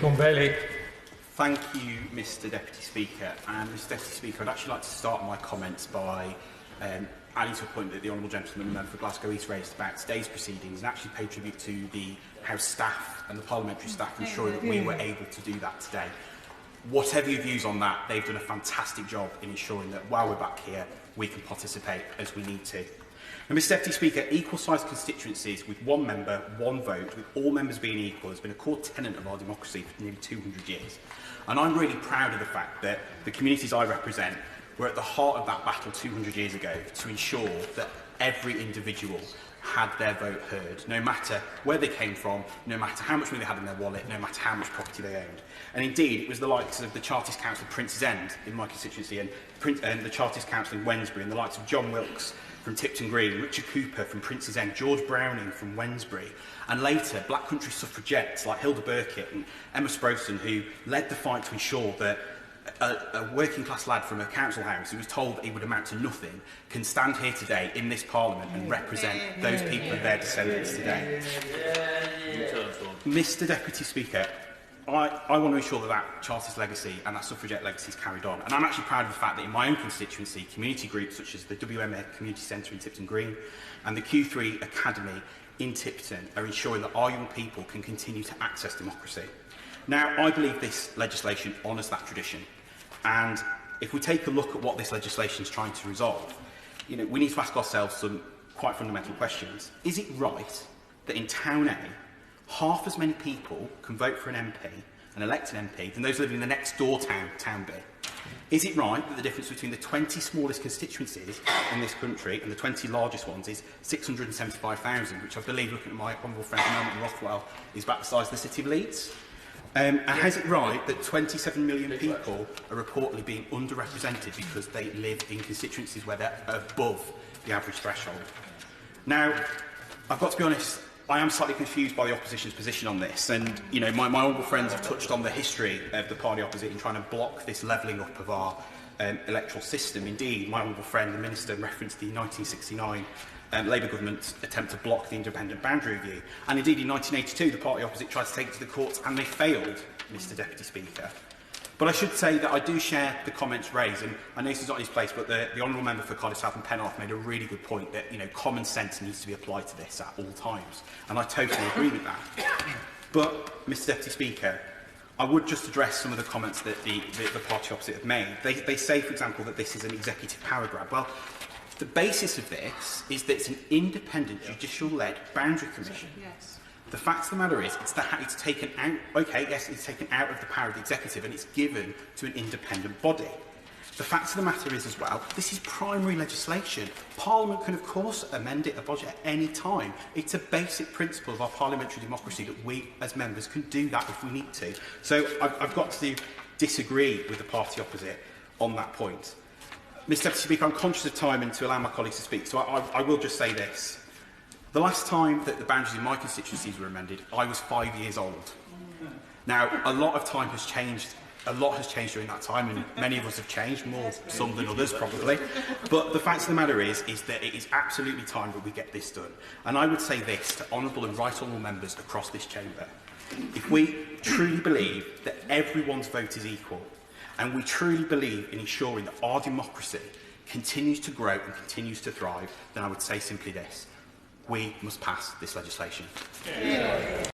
Shaun Bailey. Thank you, Mr Deputy Speaker. And Mr Deputy Speaker, I'd actually like to start my comments by adding to a point that the Honourable Gentleman, the member for Glasgow East, raised about today's proceedings, and actually pay tribute to the House staff and the parliamentary staff ensuring that we were able to do that today. Whatever your views on that, they've done a fantastic job in ensuring that while we're back here, we can participate as we need to. Now, Mr Deputy Speaker, equal-sized constituencies with one member, one vote, with all members being equal, has been a core tenet of our democracy for nearly 200 years. And I'm really proud of the fact that the communities I represent were at the heart of that battle 200 years ago to ensure that every individual had their vote heard, no matter where they came from, no matter how much money they had in their wallet, no matter how much property they owned. And indeed, it was the likes of the Chartist Council of Prince's End in my constituency and the Chartist Council in Wednesbury, and the likes of John Wilkes from Tipton Green, Richard Cooper from Prince's End, George Browning from Wednesbury, and later Black Country suffragettes like Hilda Burkitt and Emma Sproson, who led the fight to ensure that a working class lad from a council house who was told he would amount to nothing can stand here today in this parliament and represent those people and their descendants today. Mr Deputy Speaker, I want to ensure that that Chartist legacy and that suffragette legacy is carried on. And I'm actually proud of the fact that in my own constituency, community groups such as the WMA Community Centre in Tipton Green and the Q3 Academy in Tipton are ensuring that our young people can continue to access democracy. Now, I believe this legislation honours that tradition. And if we take a look at what this legislation is trying to resolve, we need to ask ourselves some quite fundamental questions. Is it right that in Town A, half as many people can vote for an MP and elect an MP than those living in the next door town, Town B? Is it right that the difference between the 20 smallest constituencies in this country and the 20 largest ones is 675,000, which I believe, looking at my honourable friend Melvin Rothwell, is about the size of the city of Leeds? And is it right that 27 million people are reportedly being underrepresented because they live in constituencies where they're above the average threshold? Now, I've got to be honest, I am slightly confused by the opposition's position on this. And, my honourable friends have touched on the history of the party opposite in trying to block this levelling up of our electoral system. Indeed, my honourable friend, the Minister, referenced the 1969 Labour government's attempt to block the independent boundary review. And indeed, in 1982, the party opposite tried to take it to the courts and they failed, Mr Deputy Speaker. But I should say that I do share the comments raised, and I know this is not his place, but the honourable member for Cardiff South and Penarth made a really good point that common sense needs to be applied to this at all times, and I totally agree with that. But, Mr Deputy Speaker, I would just address some of the comments that the party opposite have made. They say, for example, that this is an executive power grab. Well, the basis of this is that it's an independent, judicial-led boundary commission. Yes. The fact of the matter is, it's taken out. Okay, yes, it's taken out of the power of the executive and it's given to an independent body. The fact of the matter is, as well, this is primary legislation. Parliament can, of course, amend it, a budget at any time. It's a basic principle of our parliamentary democracy that we, as members, can do that if we need to. So I've got to disagree with the party opposite on that point. Mr Deputy Speaker, I'm conscious of time and to allow my colleagues to speak, so I will just say this. The last time that the boundaries in my constituencies were amended, I was 5 years old. Now, a lot of time has changed. A lot has changed during that time, and many of us have changed, more some than others probably. But the fact of the matter is that it is absolutely time that we get this done. And I would say this to honourable and right honourable members across this chamber. If we truly believe that everyone's vote is equal, and we truly believe in ensuring that our democracy continues to grow and continues to thrive, then I would say simply this: we must pass this legislation. Yeah.